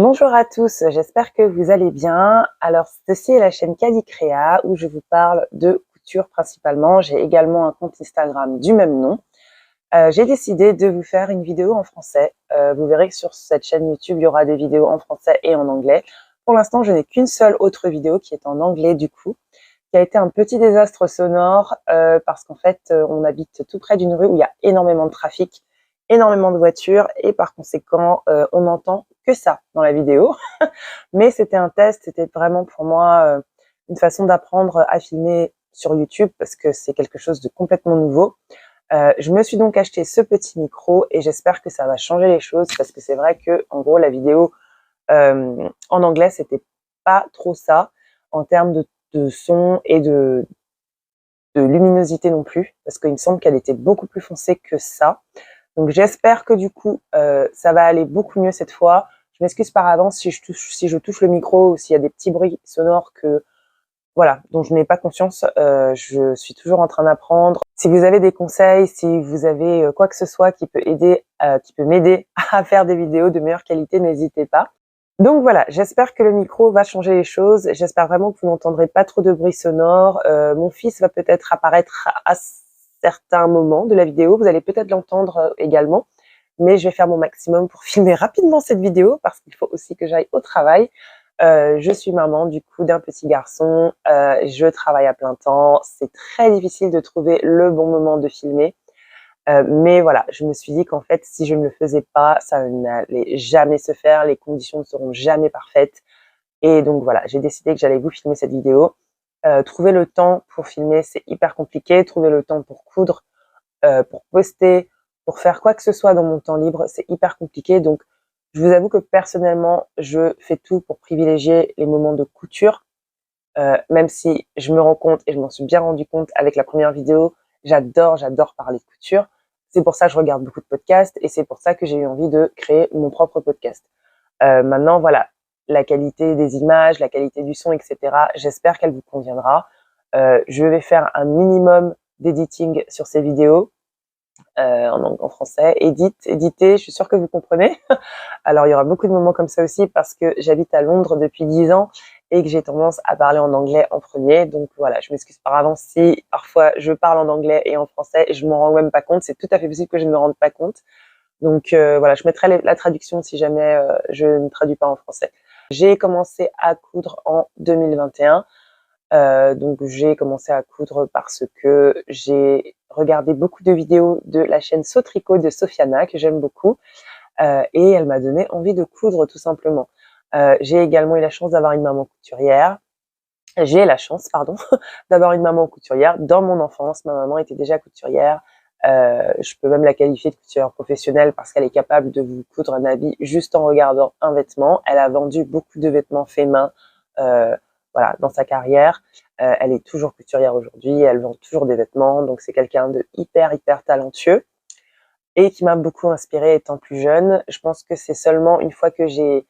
Bonjour à tous, j'espère que vous allez bien. Alors, ceci est la chaîne Calicrea où je vous parle de couture principalement. J'ai également un compte Instagram du même nom. J'ai décidé de vous faire une vidéo en français. Vous verrez que sur cette chaîne YouTube, il y aura des vidéos en français et en anglais. Pour l'instant, je n'ai qu'une seule autre vidéo qui est en anglais du coup, qui a été un petit désastre sonore parce qu'en fait, on habite tout près d'une rue où il y a énormément de trafic, énormément de voitures et par conséquent, on n'entend que ça dans la vidéo. Mais c'était un test, c'était vraiment pour moi une façon d'apprendre à filmer sur YouTube parce que c'est quelque chose de complètement nouveau. Je me suis donc acheté ce petit micro et j'espère que ça va changer les choses parce que c'est vrai que en gros la vidéo en anglais c'était pas trop ça en termes de son et de luminosité non plus parce qu'il me semble qu'elle était beaucoup plus foncée que ça. Donc j'espère que du coup ça va aller beaucoup mieux cette fois. Je m'excuse par avance si je touche le micro ou s'il y a des petits bruits sonores dont je n'ai pas conscience. Je suis toujours en train d'apprendre. Si vous avez des conseils, si vous avez quoi que ce soit qui peut m'aider à faire des vidéos de meilleure qualité, n'hésitez pas. Donc voilà, j'espère que le micro va changer les choses. J'espère vraiment que vous n'entendrez pas trop de bruit sonore. Mon fils va peut-être apparaître à certains moments de la vidéo. Vous allez peut-être l'entendre également. Mais je vais faire mon maximum pour filmer rapidement cette vidéo parce qu'il faut aussi que j'aille au travail. Je suis maman du coup d'un petit garçon. Je travaille à plein temps. C'est très difficile de trouver le bon moment de filmer. Mais voilà, je me suis dit qu'en fait, si je ne le faisais pas, ça n'allait jamais se faire, les conditions ne seront jamais parfaites. Et donc voilà, j'ai décidé que j'allais vous filmer cette vidéo. Trouver le temps pour filmer, c'est hyper compliqué. Trouver le temps pour coudre, pour poster, pour faire quoi que ce soit dans mon temps libre, c'est hyper compliqué. Donc, je vous avoue que personnellement, je fais tout pour privilégier les moments de couture. Même si je me rends compte, et je m'en suis bien rendu compte avec la première vidéo, j'adore parler de couture. C'est pour ça que je regarde beaucoup de podcasts et c'est pour ça que j'ai eu envie de créer mon propre podcast. Maintenant, voilà, la qualité des images, la qualité du son, etc. J'espère qu'elle vous conviendra. Je vais faire un minimum d'editing sur ces vidéos en français. Éditer, je suis sûre que vous comprenez. Alors, il y aura beaucoup de moments comme ça aussi parce que j'habite à Londres depuis 10 ans et que j'ai tendance à parler en anglais en premier. Donc voilà, je m'excuse par avance si parfois je parle en anglais et en français et je m'en rends même pas compte. C'est tout à fait possible que je ne me rende pas compte. Donc voilà, je mettrai la traduction si jamais je ne traduis pas en français. J'ai commencé à coudre en 2021. Donc j'ai commencé à coudre parce que j'ai regardé beaucoup de vidéos de la chaîne Sautricot de Sofiana que j'aime beaucoup et elle m'a donné envie de coudre tout simplement. J'ai également eu la chance d'avoir une maman couturière. J'ai la chance, pardon, d'avoir une maman couturière. Dans mon enfance, ma maman était déjà couturière. Je peux même la qualifier de couturière professionnelle parce qu'elle est capable de vous coudre un habit juste en regardant un vêtement. Elle a vendu beaucoup de vêtements faits main voilà, dans sa carrière. Elle est toujours couturière aujourd'hui, elle vend toujours des vêtements, donc c'est quelqu'un de hyper talentueux et qui m'a beaucoup inspirée étant plus jeune. Je pense que c'est seulement une fois que j'ai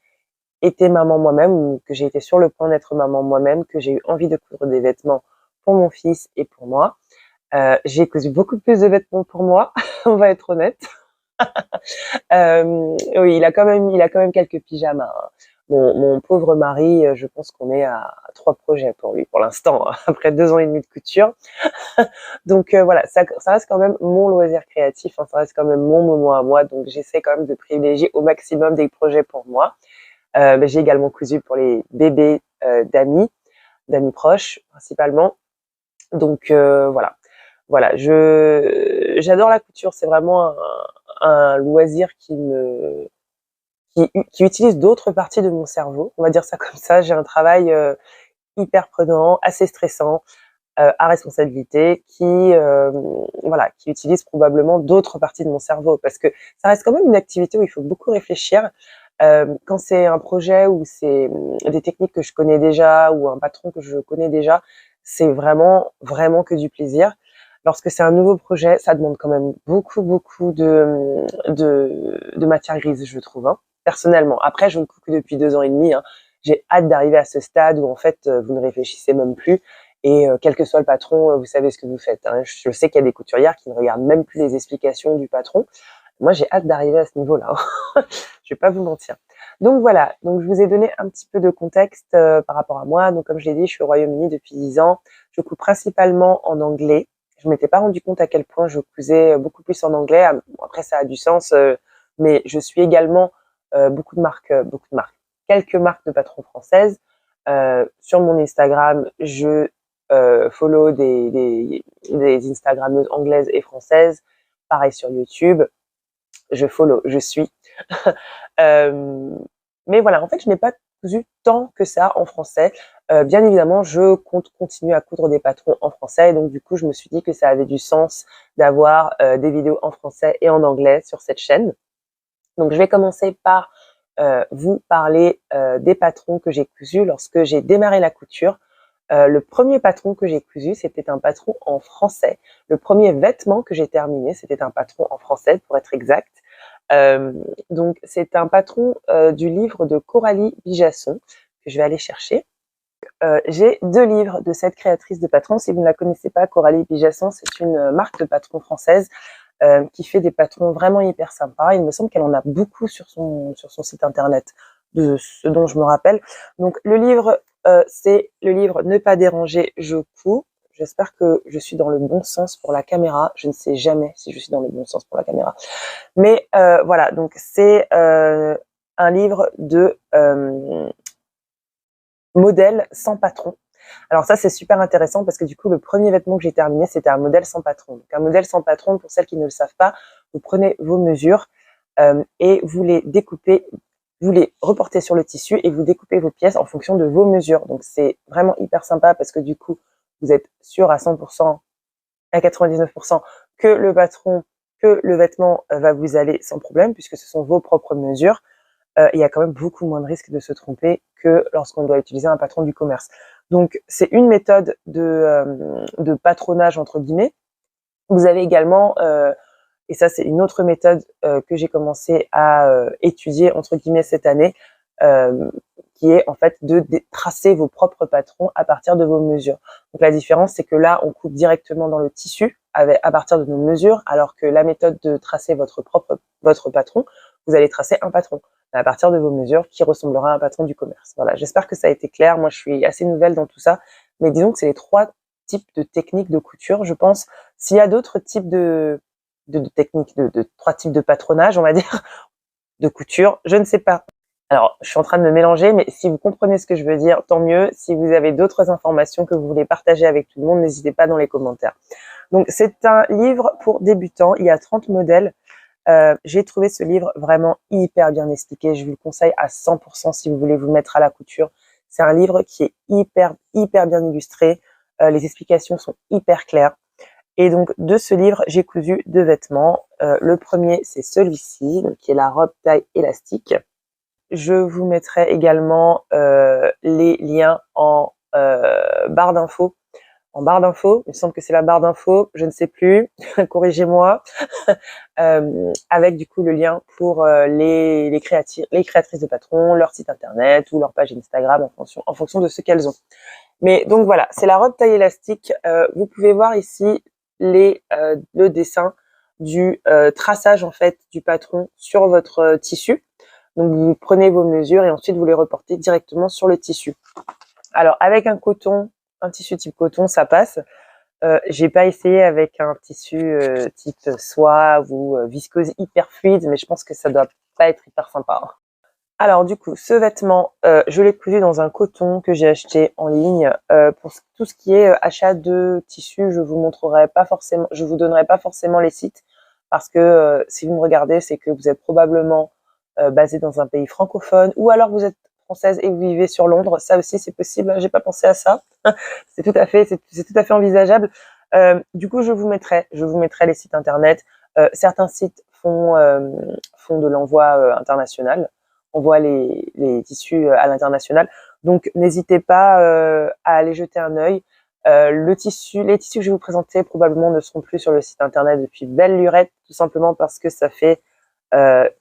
été maman moi-même ou que j'ai été sur le point d'être maman moi-même que j'ai eu envie de coudre des vêtements pour mon fils et pour moi. J'ai cousu beaucoup plus de vêtements pour moi, on va être honnête. Oui, il a quand même quelques pyjamas, hein. Mon pauvre mari, je pense qu'on est à 3 projets pour lui pour l'instant, après 2 ans et demi de couture. Donc voilà, ça reste quand même mon loisir créatif, hein, ça reste quand même mon moment à moi, donc j'essaie quand même de privilégier au maximum des projets pour moi. Mais j'ai également cousu pour les bébés d'amis proches principalement. Donc voilà, j'adore la couture, c'est vraiment un loisir qui utilise d'autres parties de mon cerveau, on va dire ça comme ça. J'ai un travail hyper prenant, assez stressant, à responsabilité, qui utilise probablement d'autres parties de mon cerveau, parce que ça reste quand même une activité où il faut beaucoup réfléchir. Quand c'est un projet où c'est des techniques que je connais déjà ou un patron que je connais déjà, c'est vraiment que du plaisir. Lorsque c'est un nouveau projet, ça demande quand même beaucoup de matière grise, je trouve, hein, personnellement. Après, je ne couds que depuis 2 ans et demi, hein. J'ai hâte d'arriver à ce stade où en fait, vous ne réfléchissez même plus et quel que soit le patron, vous savez ce que vous faites, hein. Je sais qu'il y a des couturières qui ne regardent même plus les explications du patron. Moi, j'ai hâte d'arriver à ce niveau-là, hein. Je vais pas vous mentir. Donc voilà, donc je vous ai donné un petit peu de contexte par rapport à moi. Donc comme je l'ai dit, je suis au Royaume-Uni depuis 10 ans. Je couds principalement en anglais. Je m'étais pas rendu compte à quel point je cousais beaucoup plus en anglais. Après, ça a du sens, mais je suis également quelques marques de patrons françaises. Sur mon Instagram, je follow des Instagrammeuses anglaises et françaises. Pareil sur YouTube, je suis. Euh, mais voilà, en fait, je n'ai pas cousu tant que ça en français. Bien évidemment, je compte continuer à coudre des patrons en français. Et donc, du coup, je me suis dit que ça avait du sens d'avoir des vidéos en français et en anglais sur cette chaîne. Donc, je vais commencer par vous parler des patrons que j'ai cousus lorsque j'ai démarré la couture. Le premier patron que j'ai cousu, c'était un patron en français. Le premier vêtement que j'ai terminé, c'était un patron en français, pour être exact. Donc, c'est un patron du livre de Coralie Bijasson que je vais aller chercher. J'ai 2 livres de cette créatrice de patrons. Si vous ne la connaissez pas, Coralie Bijasson, c'est une marque de patrons française qui fait des patrons vraiment hyper sympas. Il me semble qu'elle en a beaucoup sur son site internet, de ce dont je me rappelle. Donc, le livre, c'est le livre Ne pas déranger, je couds. J'espère que je suis dans le bon sens pour la caméra. Je ne sais jamais si je suis dans le bon sens pour la caméra. Mais voilà, donc c'est un livre de modèles sans patron. Alors ça, c'est super intéressant parce que du coup, le premier vêtement que j'ai terminé, c'était un modèle sans patron. Donc un modèle sans patron, pour celles qui ne le savent pas, vous prenez vos mesures et vous les découpez, vous les reportez sur le tissu et vous découpez vos pièces en fonction de vos mesures. Donc c'est vraiment hyper sympa parce que du coup, vous êtes sûr à 100%, à 99% que le patron, que le vêtement va vous aller sans problème puisque ce sont vos propres mesures. Il y a quand même beaucoup moins de risques de se tromper que lorsqu'on doit utiliser un patron du commerce. Donc, c'est une méthode de patronage, entre guillemets. Vous avez également, et ça c'est une autre méthode que j'ai commencé à étudier, entre guillemets, cette année, qui est en fait de tracer vos propres patrons à partir de vos mesures. Donc, la différence, c'est que là, on coupe directement dans le tissu à partir de nos mesures, alors que la méthode de tracer votre patron, vous allez tracer un patron à partir de vos mesures qui ressemblera à un patron du commerce. Voilà, j'espère que ça a été clair. Moi, je suis assez nouvelle dans tout ça, mais disons que c'est les 3 types de techniques de couture, je pense. S'il y a d'autres types de techniques, de 3 types de patronage, on va dire, de couture, je ne sais pas. Alors, je suis en train de me mélanger, mais si vous comprenez ce que je veux dire, tant mieux. Si vous avez d'autres informations que vous voulez partager avec tout le monde, n'hésitez pas dans les commentaires. Donc, c'est un livre pour débutants. Il y a 30 modèles. J'ai trouvé ce livre vraiment hyper bien expliqué. Je vous le conseille à 100% si vous voulez vous mettre à la couture. C'est un livre qui est hyper bien illustré. Les explications sont hyper claires. Et donc, de ce livre, j'ai cousu 2 vêtements. Le premier, c'est celui-ci, qui est la robe taille élastique. Je vous mettrai également les liens en barre d'infos. Il me semble que c'est la barre d'infos, je ne sais plus, corrigez-moi, avec du coup le lien pour les créatrices de patrons, leur site internet ou leur page Instagram en fonction de ce qu'elles ont. Mais donc voilà, c'est la robe taille élastique. Vous pouvez voir ici le dessin du traçage en fait du patron sur votre tissu. Donc vous prenez vos mesures et ensuite vous les reportez directement sur le tissu. Alors avec un tissu type coton, ça passe. J'ai pas essayé avec un tissu type soie ou viscose hyper fluide, mais je pense que ça doit pas être hyper sympa. Alors du coup, ce vêtement, je l'ai cousu dans un coton que j'ai acheté en ligne. Pour tout ce qui est achat de tissu, je vous donnerai pas forcément les sites parce que si vous me regardez, c'est que vous êtes probablement basé dans un pays francophone ou alors vous êtes française et vous vivez sur Londres. Ça aussi, c'est possible. J'ai pas pensé à ça. c'est tout à fait envisageable. Du coup, je vous mettrai les sites internet. Certains sites font de l'envoi international, envoient les tissus à l'international. Donc, n'hésitez pas à aller jeter un œil. Les tissus que je vais vous présenter probablement ne seront plus sur le site internet depuis belle lurette, tout simplement parce que ça fait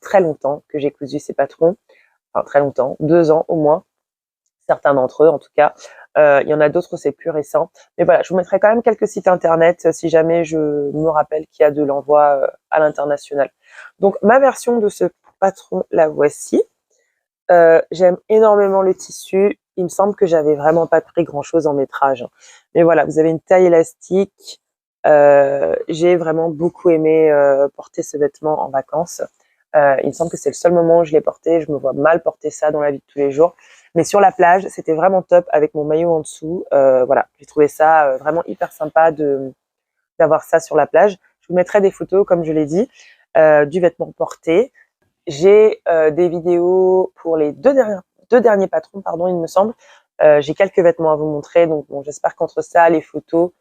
très longtemps que j'ai cousu ces patrons. Enfin, très longtemps, 2 ans au moins, certains d'entre eux en tout cas. Il y en a d'autres, c'est plus récent. Mais voilà, je vous mettrai quand même quelques sites internet si jamais je me rappelle qu'il y a de l'envoi à l'international. Donc, ma version de ce patron, la voici. J'aime énormément le tissu. Il me semble que j'avais vraiment pas pris grand-chose en métrage. Mais voilà, vous avez une taille élastique. J'ai vraiment beaucoup aimé porter ce vêtement en vacances. Il me semble que c'est le seul moment où je l'ai porté. Je me vois mal porter ça dans la vie de tous les jours. Mais sur la plage, c'était vraiment top avec mon maillot en dessous. Voilà, j'ai trouvé ça vraiment hyper sympa d'avoir ça sur la plage. Je vous mettrai des photos, comme je l'ai dit, du vêtement porté. J'ai des vidéos pour les deux derniers patrons, pardon, il me semble. J'ai quelques vêtements à vous montrer, donc bon, j'espère qu'entre ça, les photos,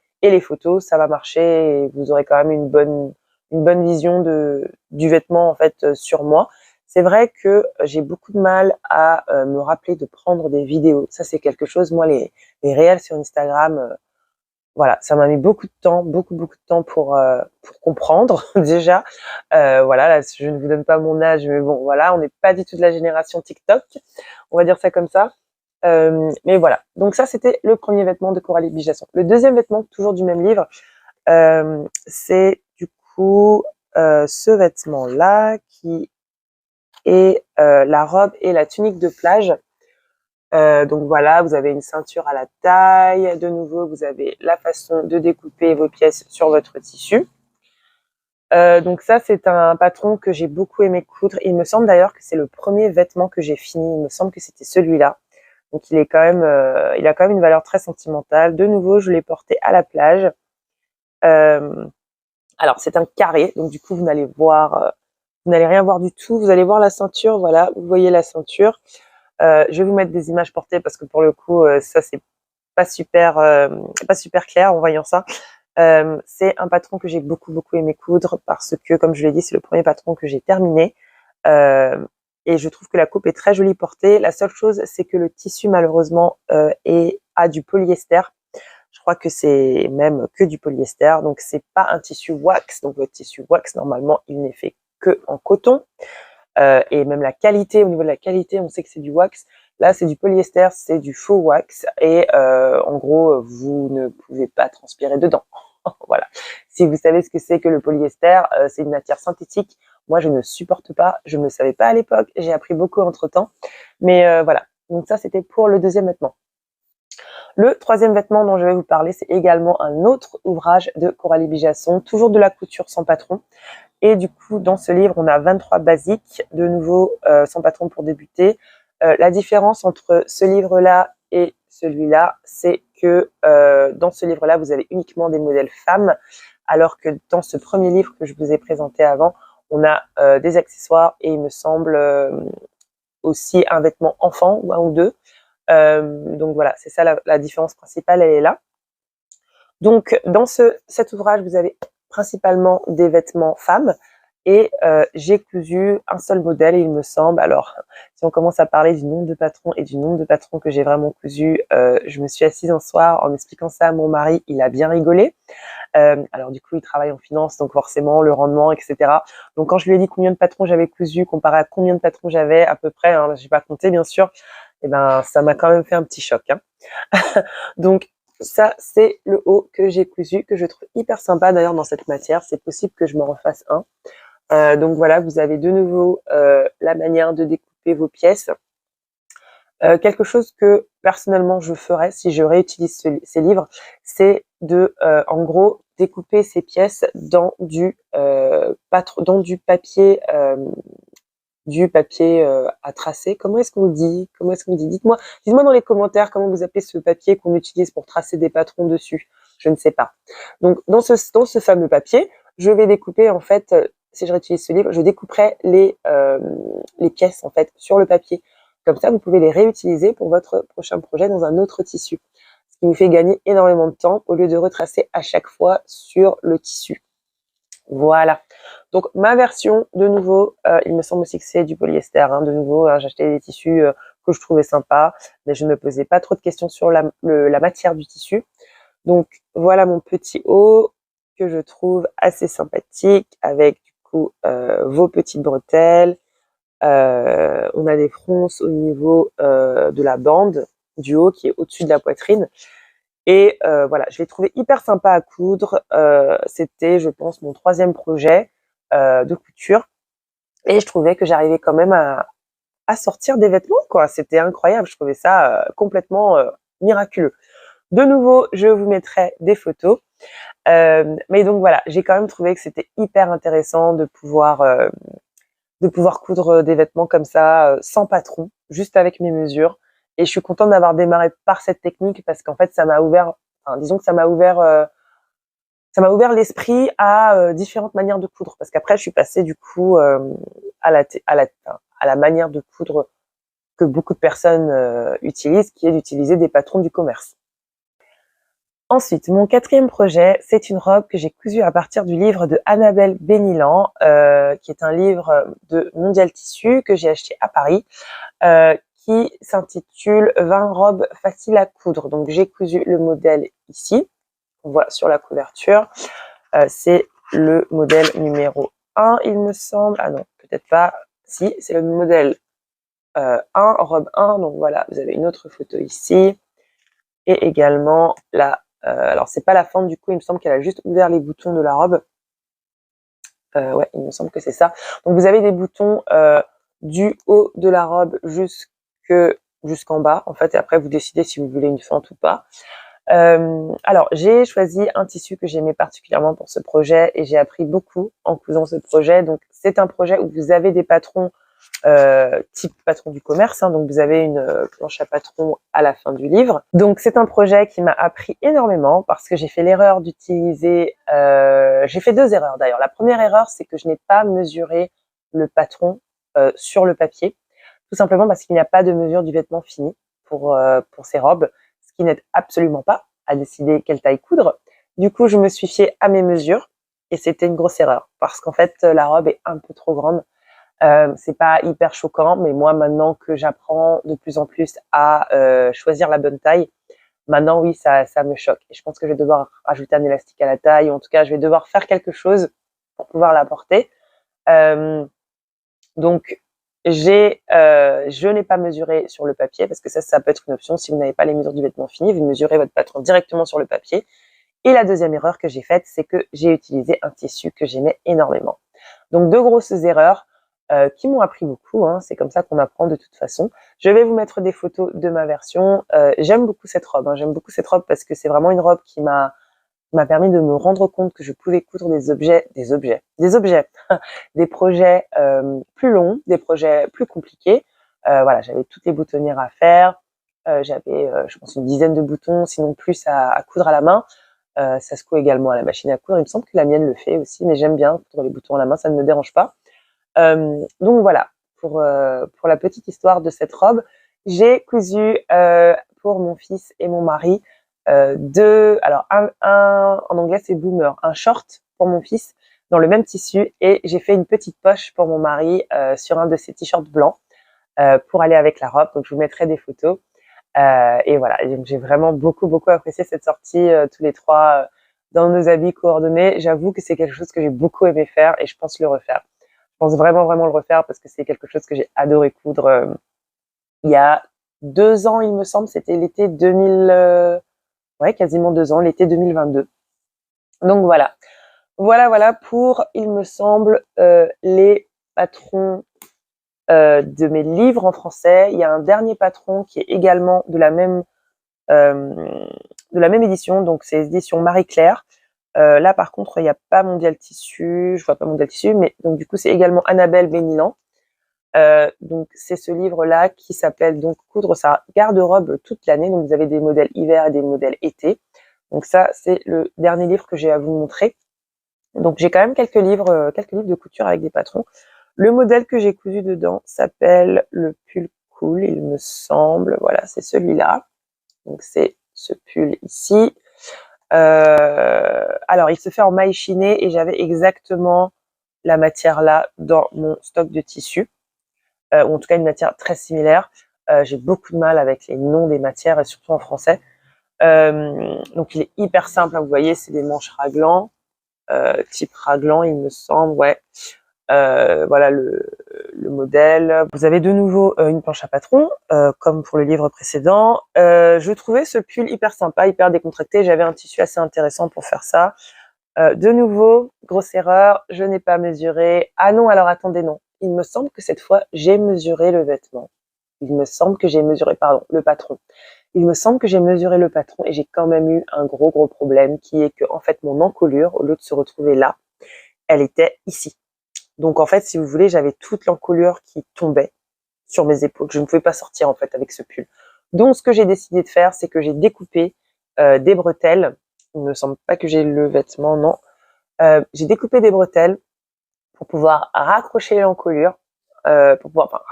ça va marcher et vous aurez quand même une bonne vision du vêtement en fait sur moi. C'est vrai que j'ai beaucoup de mal à me rappeler de prendre des vidéos. Ça, c'est quelque chose. Moi, les réels sur Instagram, voilà, ça m'a mis beaucoup de temps, beaucoup de temps pour comprendre déjà. Voilà, là, je ne vous donne pas mon âge, mais bon, voilà, on n'est pas du tout de la génération TikTok, on va dire ça comme ça. Mais voilà, donc ça, c'était le premier vêtement de Coralie Bigasson. Le deuxième vêtement, toujours du même livre, c'est du coup ce vêtement-là qui est la robe et la tunique de plage. Donc voilà, vous avez une ceinture à la taille. De nouveau, vous avez la façon de découper vos pièces sur votre tissu. Donc ça, c'est un patron que j'ai beaucoup aimé coudre. Il me semble d'ailleurs que c'est le premier vêtement que j'ai fini. Il me semble que c'était celui-là. Donc il a quand même une valeur très sentimentale. De nouveau, je l'ai porté à la plage. Alors c'est un carré, donc du coup vous n'allez rien voir du tout. Vous allez voir la ceinture. Voilà, vous voyez la ceinture. Je vais vous mettre des images portées parce que pour le coup, ça c'est pas super clair en voyant ça. C'est un patron que j'ai beaucoup aimé coudre parce que, comme je l'ai dit, c'est le premier patron que j'ai terminé. Et je trouve que la coupe est très jolie portée. La seule chose, c'est que le tissu, malheureusement, a du polyester. Je crois que c'est même que du polyester. Donc, c'est pas un tissu wax. Donc, le tissu wax, normalement, il n'est fait que en coton. Et même la qualité, au niveau de la qualité, on sait que c'est du wax. Là, c'est du polyester, c'est du faux wax. Et en gros, vous ne pouvez pas transpirer dedans. Voilà. Si vous savez ce que c'est que le polyester, c'est une matière synthétique. Moi, je ne supporte pas. Je ne le savais pas à l'époque. J'ai appris beaucoup entre-temps. Mais voilà. Donc ça, c'était pour le deuxième vêtement. Le troisième vêtement dont je vais vous parler, c'est également un autre ouvrage de Coralie Bigasson, toujours de la couture sans patron. Et du coup, dans ce livre, on a 23 basiques, de nouveau sans patron pour débuter. La différence entre ce livre-là et celui-là, c'est que dans ce livre-là, vous avez uniquement des modèles femmes, alors que dans ce premier livre que je vous ai présenté avant, on a des accessoires et il me semble aussi un vêtement enfant, ou un ou deux. Donc voilà, c'est ça la différence principale, elle est là. Donc dans cet ouvrage, vous avez principalement des vêtements femmes et j'ai cousu un seul modèle, il me semble. Alors, si on commence à parler du nombre de patrons et du nombre de patrons que j'ai vraiment cousu, je me suis assise un soir en expliquant ça à mon mari, il a bien rigolé. Alors du coup, il travaille en finance, donc forcément le rendement, etc. Donc quand je lui ai dit combien de patrons j'avais cousu comparé à combien de patrons j'avais à peu près, hein, j'ai pas compté bien sûr, et ben ça m'a quand même fait un petit choc. Hein. Donc ça, c'est le haut que j'ai cousu, que je trouve hyper sympa d'ailleurs dans cette matière. C'est possible que je me refasse un. Donc voilà, vous avez de nouveau la manière de découper vos pièces. Quelque chose que personnellement je ferais si je réutilise ces livres, c'est de, en gros, découper ces pièces dans du papier, à tracer. Comment est-ce qu'on dit? Dites-moi dans les commentaires comment vous appelez ce papier qu'on utilise pour tracer des patrons dessus. Je ne sais pas. Donc dans ce fameux papier, je vais découper en fait, si je réutilise ce livre, je découperai les pièces en fait sur le papier. Comme ça, vous pouvez les réutiliser pour votre prochain projet dans un autre tissu. Ce qui vous fait gagner énormément de temps au lieu de retracer à chaque fois sur le tissu. Voilà. Donc ma version, de nouveau, il me semble aussi que c'est du polyester. Hein, de nouveau, hein, j'achetais des tissus que je trouvais sympas, mais je ne me posais pas trop de questions sur la matière du tissu. Donc voilà mon petit haut que je trouve assez sympathique avec du coup vos petites bretelles. On a des fronces au niveau de la bande du haut qui est au-dessus de la poitrine. Et voilà, je l'ai trouvé hyper sympa à coudre. C'était, je pense, mon troisième projet de couture. Et je trouvais que j'arrivais quand même à sortir des vêtements, quoi. C'était incroyable, je trouvais ça complètement miraculeux. De nouveau, je vous mettrai des photos. Mais donc voilà, j'ai quand même trouvé que c'était hyper intéressant de pouvoir coudre des vêtements comme ça, sans patron, juste avec mes mesures. Et je suis contente d'avoir démarré par cette technique parce qu'en fait, ça m'a ouvert, enfin, disons que ça m'a ouvert l'esprit à différentes manières de coudre. Parce qu'après, je suis passée du coup à la manière de coudre que beaucoup de personnes utilisent, qui est d'utiliser des patrons du commerce. Ensuite, mon quatrième projet, c'est une robe que j'ai cousue à partir du livre de Annabelle Bénilan, qui est un livre de Mondial Tissu que j'ai acheté à Paris, qui s'intitule 20 robes faciles à coudre. Donc j'ai cousu le modèle ici, on voit sur la couverture, c'est le modèle numéro 1, il me semble. Ah non, peut-être pas. Si, c'est le modèle 1, robe 1. Donc voilà, vous avez une autre photo ici. Et également la alors c'est pas la fente du coup, il me semble qu'elle a juste ouvert les boutons de la robe. Ouais, il me semble que c'est ça. Donc vous avez des boutons du haut de la robe jusqu'en bas en fait, et après vous décidez si vous voulez une fente ou pas. Alors j'ai choisi un tissu que j'aimais particulièrement pour ce projet et j'ai appris beaucoup en cousant ce projet. Donc c'est un projet où vous avez des patrons type patron du commerce, hein, donc vous avez une planche à patron à la fin du livre. Donc c'est un projet qui m'a appris énormément parce que j'ai fait l'erreur d'utiliser, j'ai fait 2 erreurs d'ailleurs. La première erreur, c'est que je n'ai pas mesuré le patron sur le papier, tout simplement parce qu'il n'y a pas de mesure du vêtement fini pour ces robes, ce qui n'aide absolument pas à décider quelle taille coudre. Du coup, je me suis fiée à mes mesures et c'était une grosse erreur parce qu'en fait, la robe est un peu trop grande. C'est pas hyper choquant, mais moi maintenant que j'apprends de plus en plus à choisir la bonne taille, maintenant oui, ça me choque. Et je pense que je vais devoir rajouter un élastique à la taille, ou en tout cas je vais devoir faire quelque chose pour pouvoir la porter. Donc je n'ai pas mesuré sur le papier parce que ça peut être une option. Si vous n'avez pas les mesures du vêtement fini, vous mesurez votre patron directement sur le papier. Et la deuxième erreur que j'ai faite, c'est que j'ai utilisé un tissu que j'aimais énormément. Donc 2 grosses erreurs qui m'ont appris beaucoup, hein. C'est comme ça qu'on apprend de toute façon. Je vais vous mettre des photos de ma version. J'aime beaucoup cette robe, hein. J'aime beaucoup cette robe parce que c'est vraiment une robe qui m'a permis de me rendre compte que je pouvais coudre des objets, des projets plus longs, des projets plus compliqués. Voilà, j'avais toutes les boutonnières à faire. J'avais, je pense, une dizaine de boutons, sinon plus à coudre à la main. Ça se coud également à la machine à coudre. Il me semble que la mienne le fait aussi, mais j'aime bien coudre les boutons à la main, ça ne me dérange pas. Donc voilà, pour la petite histoire de cette robe, j'ai cousu pour mon fils et mon mari alors un en anglais c'est boomer, un short pour mon fils dans le même tissu, et j'ai fait une petite poche pour mon mari sur un de ses t-shirts blancs pour aller avec la robe. Donc je vous mettrai des photos. Et voilà, j'ai vraiment beaucoup apprécié cette sortie tous les trois dans nos habits coordonnés. J'avoue que c'est quelque chose que j'ai beaucoup aimé faire et je pense le refaire. Je pense vraiment le refaire parce que c'est quelque chose que j'ai adoré coudre il y a 2 ans, il me semble. C'était l'été 2000, ouais, quasiment 2 ans, l'été 2022. Donc voilà. Voilà pour, il me semble, les patrons de mes livres en français. Il y a un dernier patron qui est également de la même édition, donc c'est édition Marie-Claire. Là par contre il n'y a pas Mondial Tissu, je vois pas Mondial Tissu, mais donc du coup c'est également Annabelle Bénilan. Donc c'est ce livre-là qui s'appelle donc Coudre sa garde-robe toute l'année. Donc vous avez des modèles hiver et des modèles été. Donc ça c'est le dernier livre que j'ai à vous montrer. Donc j'ai quand même quelques livres de couture avec des patrons. Le modèle que j'ai cousu dedans s'appelle le pull cool, il me semble. Voilà, c'est celui-là. Donc c'est ce pull ici. Alors il se fait en maille chinée et j'avais exactement la matière là dans mon stock de tissus, ou en tout cas une matière très similaire. J'ai beaucoup de mal avec les noms des matières et surtout en français. Donc il est hyper simple, hein, vous voyez, c'est des manches raglan, type raglan il me semble, ouais. Voilà le modèle. Vous avez de nouveau une planche à patron, comme pour le livre précédent. Je trouvais ce pull hyper sympa, hyper décontracté. J'avais un tissu assez intéressant pour faire ça. De nouveau, grosse erreur, je n'ai pas mesuré. Ah non, alors attendez, non. il me semble que cette fois, j'ai mesuré le vêtement. Il me semble que j'ai mesuré, pardon, le patron. Il me semble que j'ai mesuré le patron et j'ai quand même eu un gros problème qui est que, en fait, mon encolure, au lieu de se retrouver là, elle était ici. Donc, en fait, si vous voulez, j'avais toute l'encolure qui tombait sur mes épaules. Je ne pouvais pas sortir, en fait, avec ce pull. Donc, ce que j'ai décidé de faire, c'est que j'ai découpé des bretelles. Il ne me semble pas que j'ai le vêtement, non. J'ai découpé des bretelles pour pouvoir raccrocher l'encolure, pour pouvoir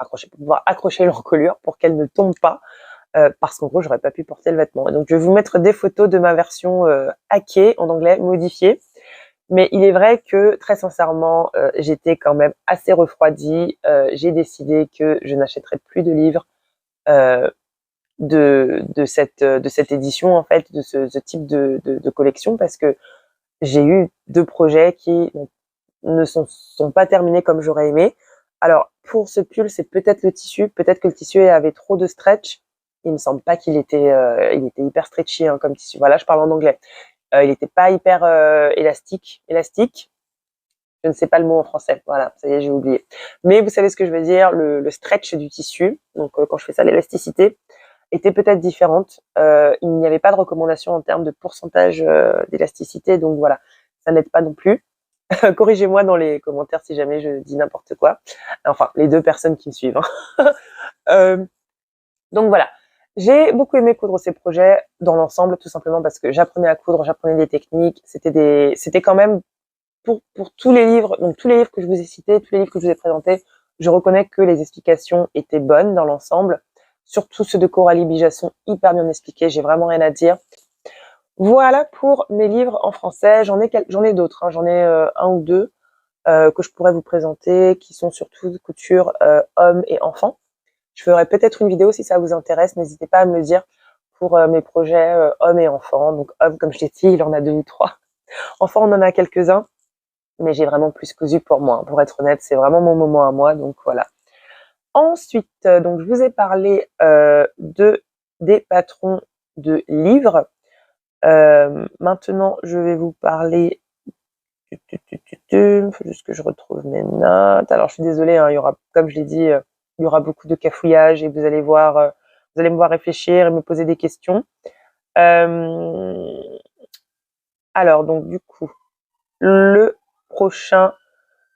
accrocher l'encolure pour qu'elle ne tombe pas, parce qu'en gros, j'aurais pas pu porter le vêtement. Et donc, je vais vous mettre des photos de ma version hackée, en anglais, modifiée. Mais il est vrai que, très sincèrement, j'étais quand même assez refroidie. J'ai décidé que je n'achèterais plus de livres de cette édition, en fait, de ce type de collection, parce que j'ai eu 2 projets qui ne sont pas terminés comme j'aurais aimé. Alors, pour ce pull, c'est peut-être le tissu. Peut-être que le tissu avait trop de stretch. Il me semble pas qu'il était, il était hyper stretchy, hein, comme tissu. Voilà, je parle en anglais. Il était pas hyper élastique. Je ne sais pas le mot en français. Voilà, ça y est, j'ai oublié. Mais vous savez ce que je veux dire, le stretch du tissu. Donc, quand je fais ça, l'élasticité était peut-être différente. Il n'y avait pas de recommandation en termes de pourcentage d'élasticité. Donc voilà, ça n'aide pas non plus. Corrigez-moi dans les commentaires si jamais je dis n'importe quoi. Enfin, les 2 personnes qui me suivent. Hein. Donc voilà. J'ai beaucoup aimé coudre ces projets dans l'ensemble, tout simplement parce que j'apprenais à coudre, j'apprenais des techniques. C'était quand même pour tous les livres, donc tous les livres que je vous ai cités, tous les livres que je vous ai présentés, je reconnais que les explications étaient bonnes dans l'ensemble. Surtout ceux de Coralie Bija sont hyper bien expliqués, j'ai vraiment rien à dire. Voilà pour mes livres en français. J'en ai d'autres, hein. J'en ai un ou deux que je pourrais vous présenter, qui sont surtout de couture hommes et enfants. Je ferai peut-être une vidéo si ça vous intéresse. N'hésitez pas à me le dire pour mes projets hommes et enfants. Donc hommes, comme je l'ai dit, il en a 2 ou 3. Enfants, on en a quelques-uns, mais j'ai vraiment plus cousu pour moi. Pour être honnête, c'est vraiment mon moment à moi. Donc voilà. Ensuite, donc je vous ai parlé des patrons de livres. Maintenant, je vais vous parler. Il faut juste que je retrouve mes notes. Alors, je suis désolée, hein, il y aura, comme je l'ai dit, il y aura beaucoup de cafouillage et vous allez me voir réfléchir et me poser des questions. Alors, donc, du coup, le prochain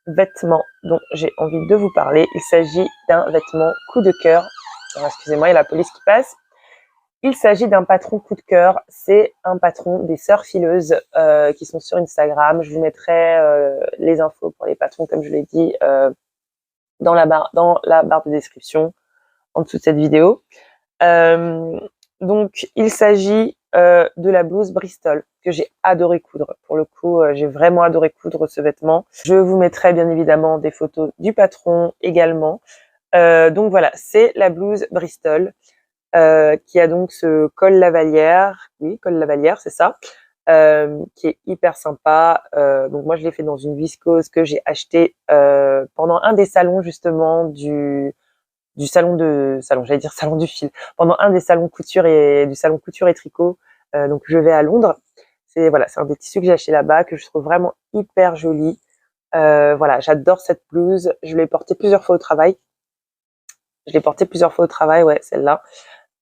vêtement dont j'ai envie de vous parler, il s'agit d'un vêtement coup de cœur. Alors, excusez-moi, il y a la police qui passe. Il s'agit d'un patron coup de cœur. C'est un patron des sœurs fileuses qui sont sur Instagram. Je vous mettrai les infos pour les patrons, comme je l'ai dit, dans la barre de description en dessous de cette vidéo. Donc, il s'agit de la blouse Bristol que j'ai adoré coudre. Pour le coup, j'ai vraiment adoré coudre ce vêtement. Je vous mettrai bien évidemment des photos du patron également. Donc voilà, c'est la blouse Bristol. Qui a donc ce col lavalière, oui, col lavalière, c'est ça, qui est hyper sympa. Donc moi, je l'ai fait dans une viscose que j'ai acheté pendant un des salons justement du j'allais dire salon du fil, pendant un des salons couture et du salon couture et tricot. Donc je vais à Londres. C'est un des tissus que j'ai acheté là-bas que je trouve vraiment hyper joli. Voilà, j'adore cette blouse. Je l'ai portée plusieurs fois au travail. Ouais, celle-là.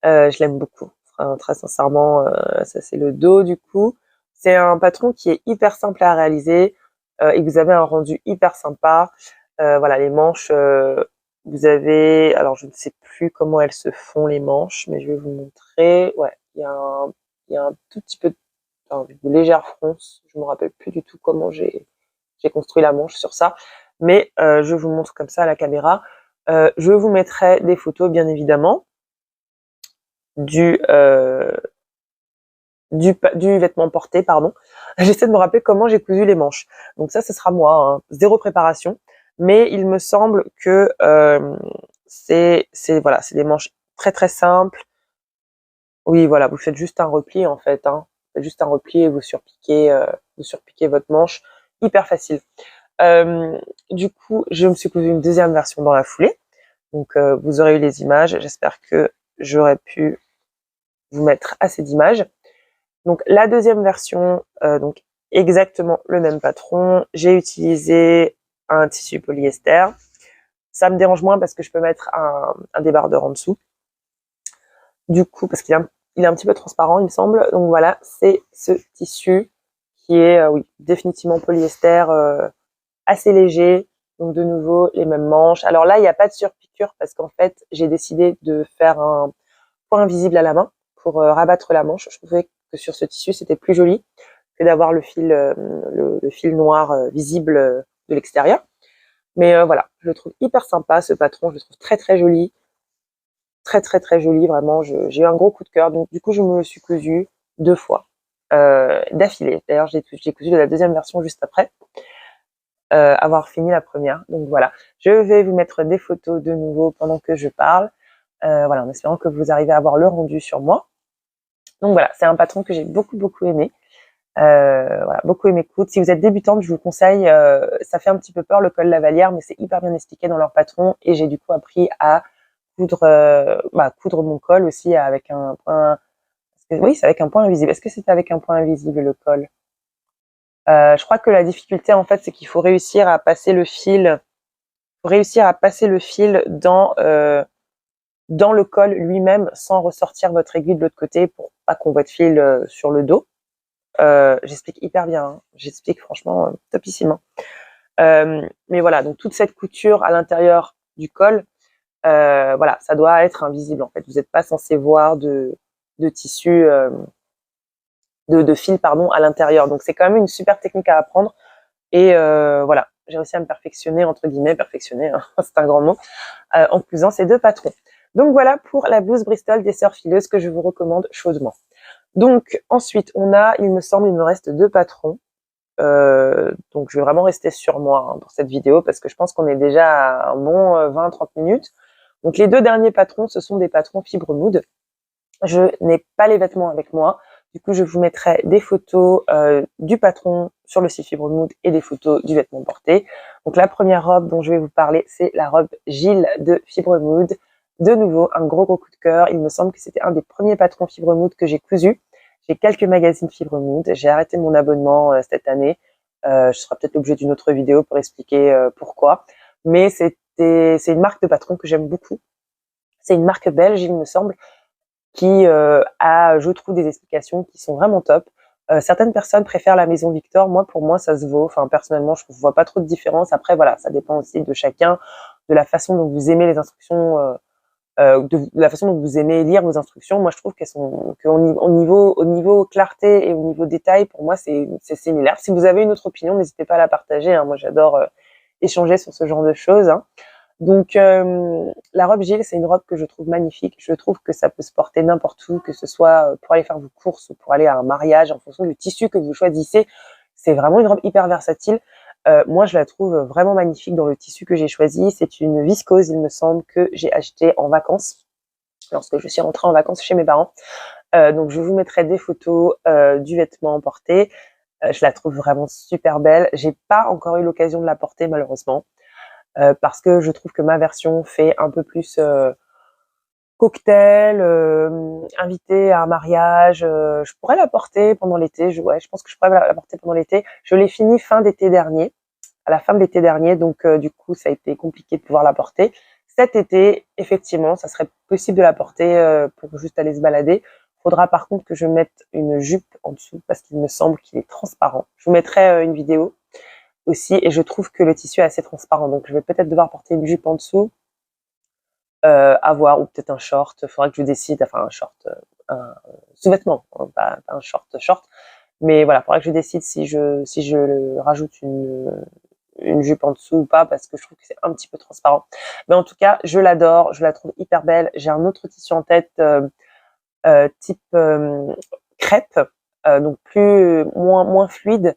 Je l'aime beaucoup. Enfin, très sincèrement, ça c'est le dos du coup. C'est un patron qui est hyper simple à réaliser et vous avez un rendu hyper sympa. Voilà, les manches, vous avez, alors je ne sais plus comment elles se font les manches, mais je vais vous montrer. Ouais, il y a un tout petit peu de légère fronce. Je me rappelle plus du tout comment j'ai construit la manche sur ça, mais je vous montre comme ça à la caméra. Je vous mettrai des photos bien évidemment du vêtement porté, pardon. J'essaie de me rappeler comment j'ai cousu les manches. Donc ça, ce sera moi, hein. Zéro préparation. Mais il me semble que c'est des manches très très simples. Oui, voilà, vous faites juste un repli en fait, hein. Vous faites juste un repli et vous surpiquez votre manche. Hyper facile. Du coup, je me suis cousu une deuxième version dans la foulée. Donc vous aurez eu les images. J'espère que j'aurais pu vous mettre assez d'images. Donc la deuxième version, donc exactement le même patron. J'ai utilisé un tissu polyester. Ça me dérange moins parce que je peux mettre un débardeur en dessous. Du coup, parce qu'il est un petit peu transparent, il me semble. Donc voilà, c'est ce tissu qui est, oui, définitivement polyester, assez léger. Donc de nouveau, les mêmes manches. Alors là, il n'y a pas de surpiqûre parce qu'en fait, j'ai décidé de faire un point invisible à la main pour rabattre la manche. Je trouvais que sur ce tissu, c'était plus joli que d'avoir le fil, le fil noir visible de l'extérieur. Mais voilà, je le trouve hyper sympa, ce patron. Je le trouve très très joli. Très très très joli, vraiment. J'ai eu un gros coup de cœur. Donc du coup, je me suis cousue 2 fois d'affilée. D'ailleurs, j'ai cousu de la deuxième version juste après avoir fini la première. Donc voilà, je vais vous mettre des photos de nouveau pendant que je parle. Voilà, en espérant que vous arrivez à avoir le rendu sur moi. Donc voilà, c'est un patron que j'ai beaucoup beaucoup aimé. Voilà, beaucoup aimé coudre. Si vous êtes débutante, je vous conseille, ça fait un petit peu peur le col Lavalière, mais c'est hyper bien expliqué dans leur patron et j'ai du coup appris à coudre mon col aussi avec un point. Oui, c'est avec un point invisible. Est-ce que c'est avec un point invisible le col? Je crois que la difficulté en fait, c'est qu'il faut réussir à passer le fil, dans le col lui-même sans ressortir votre aiguille de l'autre côté pour pas qu'on voit de fil sur le dos. J'explique hyper bien, hein. J'explique franchement topissime. Mais voilà, donc toute cette couture à l'intérieur du col, voilà, ça doit être invisible en fait. Vous n'êtes pas censé voir de tissu, de fil pardon, à l'intérieur. Donc c'est quand même une super technique à apprendre. Et voilà, j'ai réussi à me perfectionner, entre guillemets, perfectionner, hein, c'est un grand mot, en cousant ces 2 patrons. Donc voilà pour la blouse Bristol des Sœurs Fileuses que je vous recommande chaudement. Donc ensuite, il me reste 2 patrons. Donc je vais vraiment rester sur moi hein, pour cette vidéo parce que je pense qu'on est déjà à un bon 20-30 minutes. Donc les 2 derniers patrons, ce sont des patrons fibre mood. Je n'ai pas les vêtements avec moi. Du coup, je vous mettrai des photos du patron sur le site Fibre Mood et des photos du vêtement porté. Donc la première robe dont je vais vous parler, c'est la robe Gilles de Fibre Mood. De nouveau, un gros coup de cœur. Il me semble que c'était un des premiers patrons Fibre Mood que j'ai cousu. J'ai quelques magazines Fibre Mood. J'ai arrêté mon abonnement cette année. Je serai peut-être l'objet d'une autre vidéo pour expliquer pourquoi. Mais c'est une marque de patron que j'aime beaucoup. C'est une marque belge, il me semble, qui a, je trouve, des explications qui sont vraiment top. Certaines personnes préfèrent la Maison Victor. Moi, pour moi, ça se vaut. Enfin, personnellement, je ne vois pas trop de différence. Après, voilà, ça dépend aussi de chacun, de la façon dont vous aimez les instructions, de la façon dont vous aimez lire vos instructions. Moi, je trouve au niveau clarté et au niveau détail, pour moi, c'est similaire. Si vous avez une autre opinion, n'hésitez pas à la partager. Hein. Moi, j'adore échanger sur ce genre de choses. Hein. Donc la robe Gilles, c'est une robe que je trouve magnifique. Je trouve que ça peut se porter n'importe où, que ce soit pour aller faire vos courses ou pour aller à un mariage, en fonction du tissu que vous choisissez. C'est vraiment une robe hyper versatile. Moi, je la trouve vraiment magnifique dans le tissu que j'ai choisi. C'est une viscose, il me semble, que j'ai acheté en vacances, lorsque je suis rentrée en vacances chez mes parents. Donc je vous mettrai des photos du vêtement porté. Je la trouve vraiment super belle. J'ai pas encore eu l'occasion de la porter, malheureusement. Parce que je trouve que ma version fait un peu plus cocktail, invité à un mariage. Je pourrais la porter pendant l'été. Je pense que je pourrais la porter pendant l'été. Je l'ai fini fin d'été dernier, à la fin de l'été dernier, donc du coup ça a été compliqué de pouvoir la porter. Cet été, effectivement, ça serait possible de la porter pour juste aller se balader. Faudra par contre que je mette une jupe en dessous parce qu'il me semble qu'il est transparent. Je vous mettrai une vidéo aussi et je trouve que le tissu est assez transparent, donc je vais peut-être devoir porter une jupe en dessous, à voir, ou peut-être un short. Il faudra que je décide, enfin un short, un sous-vêtement, hein, pas un short, mais voilà, il faudra que je décide si je rajoute une jupe en dessous ou pas, parce que je trouve que c'est un petit peu transparent. Mais en tout cas, je l'adore, je la trouve hyper belle. J'ai un autre tissu en tête type crêpe, donc moins fluide,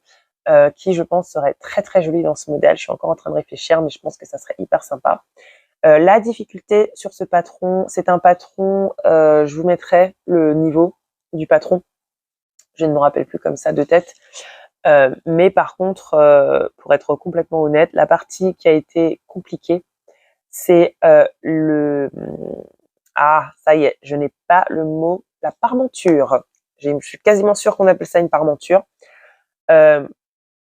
qui je pense serait très très joli dans ce modèle. Je suis encore en train de réfléchir, mais je pense que ça serait hyper sympa. La difficulté sur ce patron, c'est un patron, je vous mettrai le niveau du patron. Je ne me rappelle plus comme ça de tête. Mais par contre, pour être complètement honnête, la partie qui a été compliquée, c'est ça y est, je n'ai pas le mot, la parmenture. Je suis quasiment sûre qu'on appelle ça une parmenture.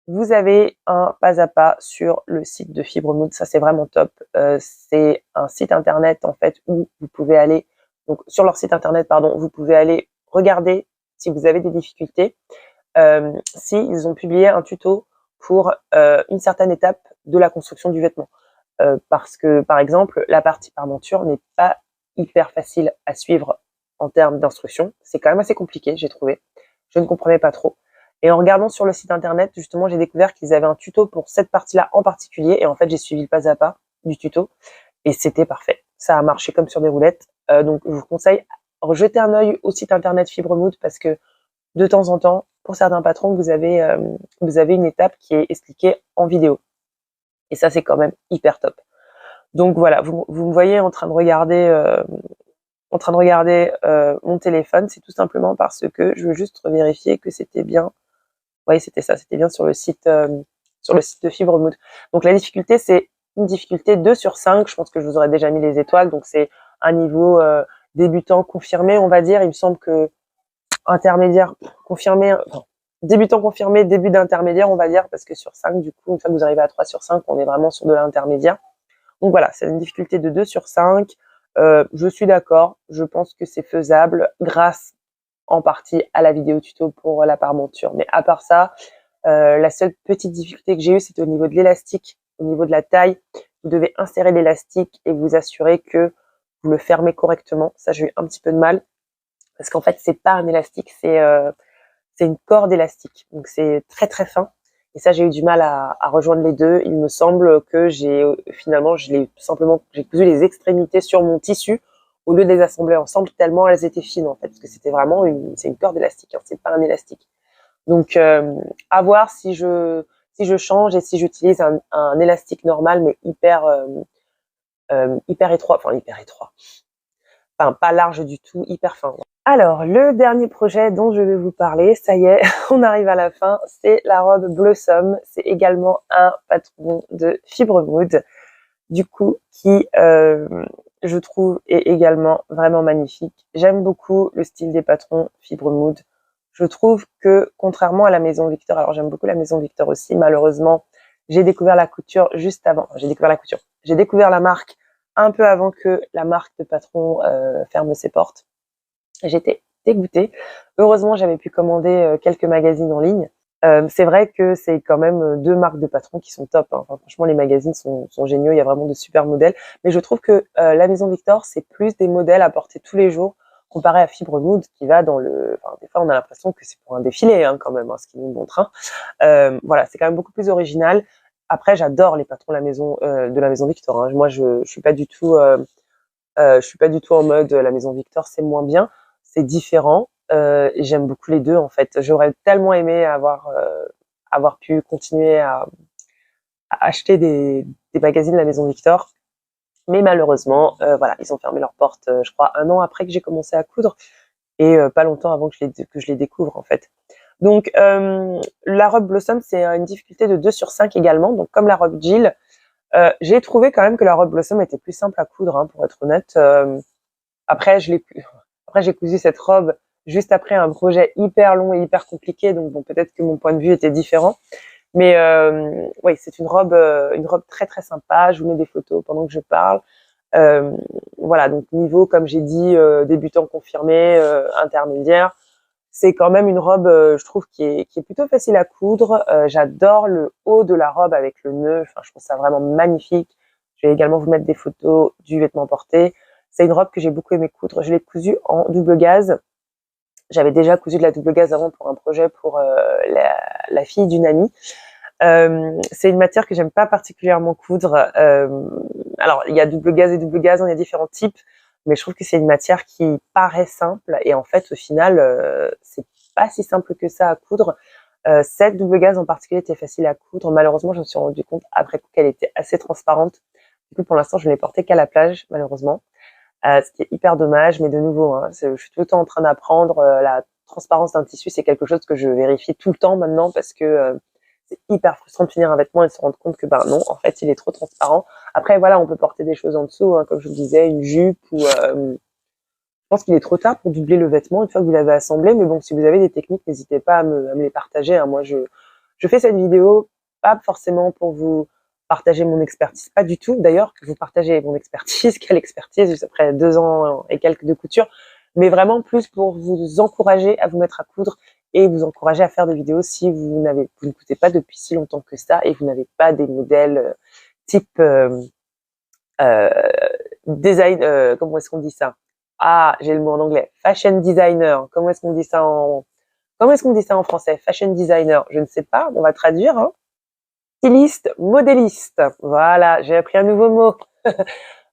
Vous avez un pas à pas sur le site de Fibremood, ça c'est vraiment top. C'est un site internet en fait où vous pouvez aller, donc sur leur site internet pardon, vous pouvez aller regarder si vous avez des difficultés, si ils ont publié un tuto pour une certaine étape de la construction du vêtement. Parce que par exemple la partie parmenture n'est pas hyper facile à suivre en termes d'instruction. C'est quand même assez compliqué, j'ai trouvé. Je ne comprenais pas trop. Et en regardant sur le site internet, justement, j'ai découvert qu'ils avaient un tuto pour cette partie-là en particulier. Et en fait, j'ai suivi le pas à pas du tuto. Et c'était parfait. Ça a marché comme sur des roulettes. Donc, je vous conseille, rejeter un œil au site internet Fibremood parce que de temps en temps, pour certains patrons, vous avez une étape qui est expliquée en vidéo. Et ça, c'est quand même hyper top. Donc voilà, vous me voyez en train de regarder mon téléphone, c'est tout simplement parce que je veux juste vérifier que c'était bien. Oui, c'était ça, c'était bien sur le site de Fibremood. Donc la difficulté, c'est une difficulté 2 sur 5. Je pense que je vous aurais déjà mis les étoiles. Donc c'est un niveau débutant confirmé, on va dire. Il me semble que intermédiaire confirmé, enfin, débutant confirmé, début d'intermédiaire, on va dire, parce que sur 5, du coup, une fois que vous arrivez à 3 sur 5, on est vraiment sur de l'intermédiaire. Donc voilà, c'est une difficulté de 2 sur 5. Je suis d'accord, je pense que c'est faisable grâce en partie à la vidéo tuto pour la parmenture. Mais à part ça, la seule petite difficulté que j'ai eue, c'était au niveau de l'élastique, au niveau de la taille. Vous devez insérer l'élastique et vous assurer que vous le fermez correctement. Ça, j'ai eu un petit peu de mal parce qu'en fait, c'est pas un élastique, c'est une corde élastique. Donc c'est très très fin. Et ça, j'ai eu du mal à rejoindre les deux. Il me semble que finalement, j'ai cousu les extrémités sur mon tissu au lieu de les assembler ensemble tellement elles étaient fines en fait, parce que c'était vraiment c'est une corde élastique, hein, c'est pas un élastique. Donc à voir si je change et si j'utilise un élastique normal mais hyper étroit, enfin pas large du tout, hyper fin. Alors, le dernier projet dont je vais vous parler, ça y est, on arrive à la fin, c'est la robe Blossom. C'est également un patron de Fibremood, du coup, qui, je trouve, est également vraiment magnifique. J'aime beaucoup le style des patrons Fibremood. Je trouve que, contrairement à la Maison Victor, alors j'aime beaucoup la Maison Victor aussi, malheureusement, j'ai découvert la couture juste avant. J'ai découvert la marque un peu avant que la marque de patron ferme ses portes. J'étais dégoûtée. Heureusement, j'avais pu commander quelques magazines en ligne. C'est vrai que c'est quand même deux marques de patrons qui sont top, hein. Enfin, franchement, les magazines sont géniaux. Il y a vraiment de super modèles. Mais je trouve que la Maison Victor, c'est plus des modèles à porter tous les jours comparé à Fibremood qui va dans le... Enfin, des fois, on a l'impression que c'est pour un défilé hein, quand même, hein, ce qu'ils nous montrent. Hein. Voilà, c'est quand même beaucoup plus original. Après, j'adore les patrons de la Maison Victor. Hein. Moi, je suis pas du tout... je suis pas du tout en mode la Maison Victor, c'est moins bien. C'est différent. Et j'aime beaucoup les deux en fait. J'aurais tellement aimé avoir pu continuer à acheter des magazines de la Maison Victor, mais malheureusement, voilà, ils ont fermé leurs portes. Je crois 1 an après que j'ai commencé à coudre et pas longtemps avant que je les découvre en fait. Donc la robe Blossom, c'est une difficulté de 2 sur 5 également. Donc comme la robe Jill, j'ai trouvé quand même que la robe Blossom était plus simple à coudre, hein, pour être honnête. Après, j'ai cousu cette robe juste après un projet hyper long et hyper compliqué, donc bon, peut-être que mon point de vue était différent. Mais oui, c'est une robe très très sympa. Je vous mets des photos pendant que je parle. Voilà, donc niveau, comme j'ai dit, débutant confirmé, intermédiaire. C'est quand même une robe, je trouve, qui est plutôt facile à coudre. J'adore le haut de la robe avec le nœud. Enfin, je trouve ça vraiment magnifique. Je vais également vous mettre des photos du vêtement porté. C'est une robe que j'ai beaucoup aimé coudre. Je l'ai cousue en double gaze. J'avais déjà cousu de la double gaze avant pour un projet pour la fille d'une amie. C'est une matière que j'aime pas particulièrement coudre. Alors, il y a double gaze et double gaze, hein, il y a différents types, mais je trouve que c'est une matière qui paraît simple et en fait, au final, c'est pas si simple que ça à coudre. Cette double gaze en particulier était facile à coudre. Malheureusement, je me suis rendu compte après coup qu'elle était assez transparente. Du coup, pour l'instant, je ne l'ai portée qu'à la plage, malheureusement. Ce qui est hyper dommage, mais de nouveau, hein, je suis tout le temps en train d'apprendre. La transparence d'un tissu, c'est quelque chose que je vérifie tout le temps maintenant parce que c'est hyper frustrant de finir un vêtement et de se rendre compte que ben non, en fait, il est trop transparent. Après, voilà, on peut porter des choses en dessous, hein, comme je vous disais, une jupe ou... je pense qu'il est trop tard pour doubler le vêtement une fois que vous l'avez assemblé, mais bon, si vous avez des techniques, n'hésitez pas à me les partager. Hein. Moi, Je fais cette vidéo pas forcément pour vous partager mon expertise, pas du tout. D'ailleurs, vous partagez mon expertise, quelle expertise, juste après 2 ans et quelques de couture, mais vraiment plus pour vous encourager à vous mettre à coudre et vous encourager à faire des vidéos si vous ne coudez pas depuis si longtemps que ça et vous n'avez pas des modèles type euh, design, comment est-ce qu'on dit ça? Ah, j'ai le mot en anglais. Fashion designer. Comment est-ce qu'on dit ça en français? Fashion designer. Je ne sais pas. On va traduire, hein. Styliste, modéliste. Voilà, j'ai appris un nouveau mot.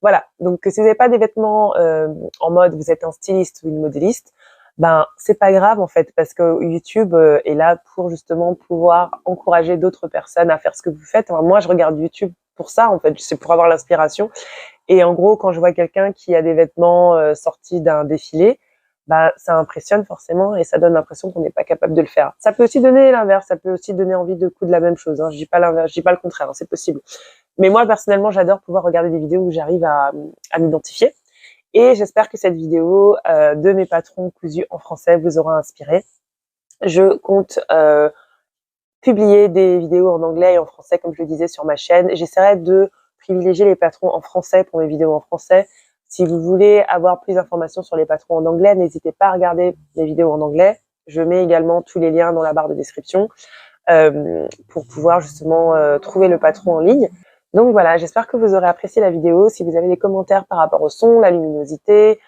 Voilà. Donc, si vous n'avez pas des vêtements en mode, vous êtes un styliste ou une modéliste, ben c'est pas grave en fait, parce que YouTube est là pour justement pouvoir encourager d'autres personnes à faire ce que vous faites. Alors, moi, je regarde YouTube pour ça en fait, c'est pour avoir l'inspiration. Et en gros, quand je vois quelqu'un qui a des vêtements sortis d'un défilé, bah ça impressionne forcément et ça donne l'impression qu'on n'est pas capable de le faire. Ça peut aussi donner l'inverse, ça peut aussi donner envie de coudre la même chose. Hein. Je dis pas l'inverse, je dis pas le contraire, hein, c'est possible. Mais moi personnellement, j'adore pouvoir regarder des vidéos où j'arrive à m'identifier. Et j'espère que cette vidéo de mes patrons cousus en français vous aura inspiré. Je compte publier des vidéos en anglais et en français, comme je le disais, sur ma chaîne. J'essaierai de privilégier les patrons en français pour mes vidéos en français. Si vous voulez avoir plus d'informations sur les patrons en anglais, n'hésitez pas à regarder mes vidéos en anglais. Je mets également tous les liens dans la barre de description pour pouvoir justement trouver le patron en ligne. Donc voilà, j'espère que vous aurez apprécié la vidéo. Si vous avez des commentaires par rapport au son, la luminosité,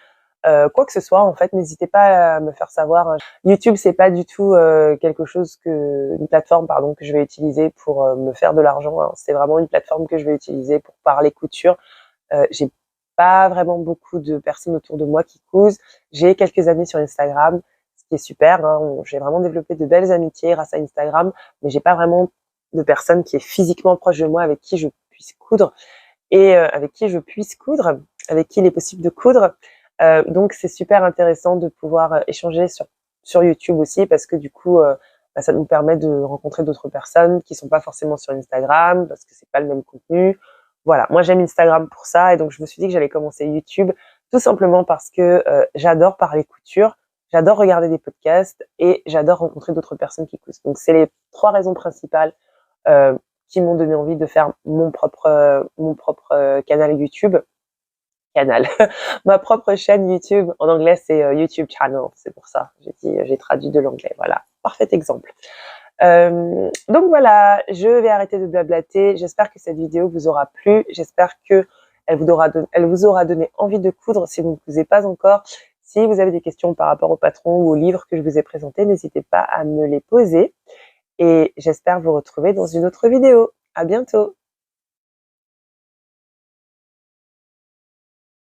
quoi que ce soit, en fait, n'hésitez pas à me faire savoir. YouTube, c'est pas du tout une plateforme, pardon, que je vais utiliser pour me faire de l'argent. Hein. C'est vraiment une plateforme que je vais utiliser pour parler couture. J'ai pas vraiment beaucoup de personnes autour de moi qui cousent. J'ai quelques amis sur Instagram, ce qui est super. Hein. J'ai vraiment développé de belles amitiés grâce à Instagram, mais j'ai pas vraiment de personnes qui est physiquement proche de moi avec qui je puisse coudre et avec qui il est possible de coudre. Donc c'est super intéressant de pouvoir échanger sur YouTube aussi parce que du coup ça nous permet de rencontrer d'autres personnes qui sont pas forcément sur Instagram parce que c'est pas le même contenu. Voilà, moi j'aime Instagram pour ça et donc je me suis dit que j'allais commencer YouTube tout simplement parce que j'adore parler couture, j'adore regarder des podcasts et j'adore rencontrer d'autres personnes qui cousent. Donc c'est les 3 raisons principales qui m'ont donné envie de faire mon propre canal YouTube. Ma propre chaîne YouTube. En anglais, c'est YouTube channel. C'est pour ça. J'ai traduit de l'anglais. Voilà. Parfait exemple. Donc voilà, je vais arrêter de blablater. J'espère que cette vidéo vous aura plu. J'espère que elle vous aura donné envie de coudre si vous ne cousez pas encore. Si vous avez des questions par rapport au patron ou au livre que je vous ai présenté, n'hésitez pas à me les poser. Et j'espère vous retrouver dans une autre vidéo. À bientôt.